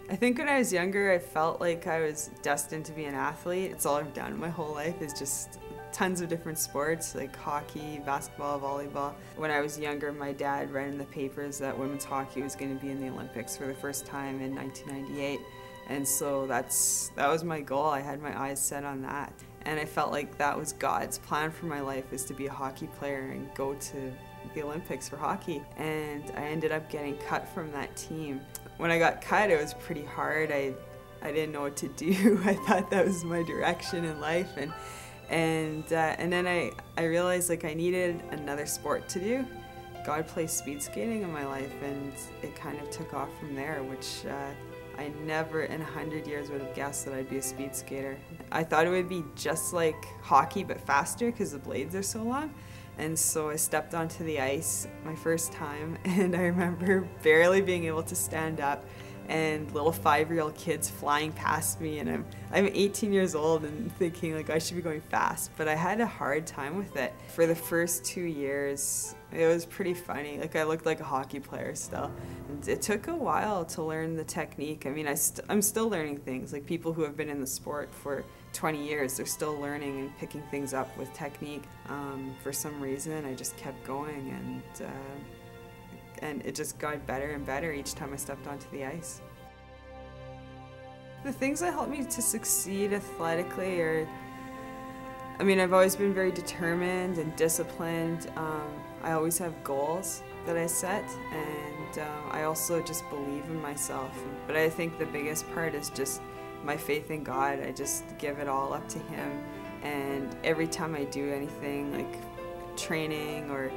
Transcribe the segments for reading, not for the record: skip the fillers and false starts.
I think when I was younger, I felt like I was destined to be an athlete. It's all I've done my whole life is just tons of different sports like hockey, basketball, volleyball. When I was younger, my dad read in the papers that women's hockey was going to be in the Olympics for the first time in 1998. And so that was my goal. I had my eyes set on that. And I felt like that was God's plan for my life, is to be a hockey player and go to the Olympics for hockey. And I ended up getting cut from that team. When I got cut, it was pretty hard. I didn't know what to do. I thought that was my direction in life. And then I realized like I needed another sport to do. God placed speed skating in my life, and it kind of took off from there, which I never in 100 years would have guessed that I'd be a speed skater. I thought it would be just like hockey but faster because the blades are so long. And so I stepped onto the ice my first time, and I remember barely being able to stand up and little 5-year-old kids flying past me, and I'm 18 years old and thinking like I should be going fast, but I had a hard time with it. For the first 2 years, it was pretty funny. Like I looked like a hockey player still. And it took a while to learn the technique. I mean, I'm still learning things. Like people who have been in the sport for 20 years, they're still learning and picking things up with technique. For some reason, I just kept going, and it just got better and better each time I stepped onto the ice. The things that helped me to succeed athletically are, I mean, I've always been very determined and disciplined. I always have goals that I set, and I also just believe in myself. But I think the biggest part is just my faith in God. I just give it all up to Him, and every time I do anything like training or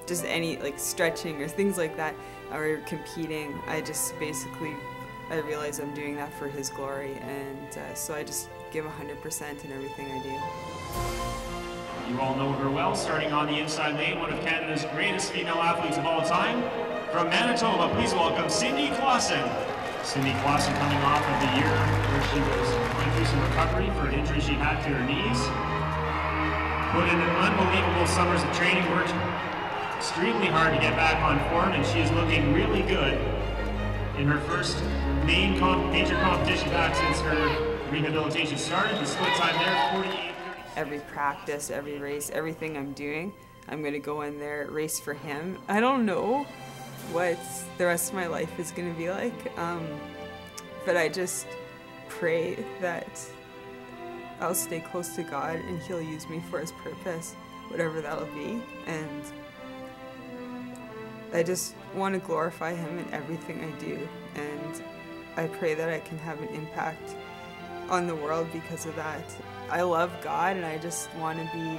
just any like stretching or things like that, or competing, I just basically, I realize I'm doing that for His glory, and so I just give 100% in everything I do. You all know her well, starting on the inside lane, one of Canada's greatest female athletes of all time. From Manitoba, please welcome Cindy Klassen. Cindy Klassen coming off of the year where she was going through some recovery for an injury she had to her knees. Put in an unbelievable summers of training, worked extremely hard to get back on form, and she is looking really good in her first major competition back since her rehabilitation started. The split time there, 48. Every practice, every race, everything I'm doing, I'm going to go in there, race for Him. I don't know what the rest of my life is going to be like, but I just pray that I'll stay close to God and He'll use me for His purpose, whatever that'll be. And I just want to glorify Him in everything I do, and I pray that I can have an impact on the world because of that. I love God, and I just want to be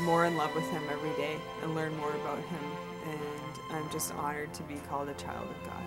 more in love with Him every day and learn more about Him, and I'm just honored to be called a child of God.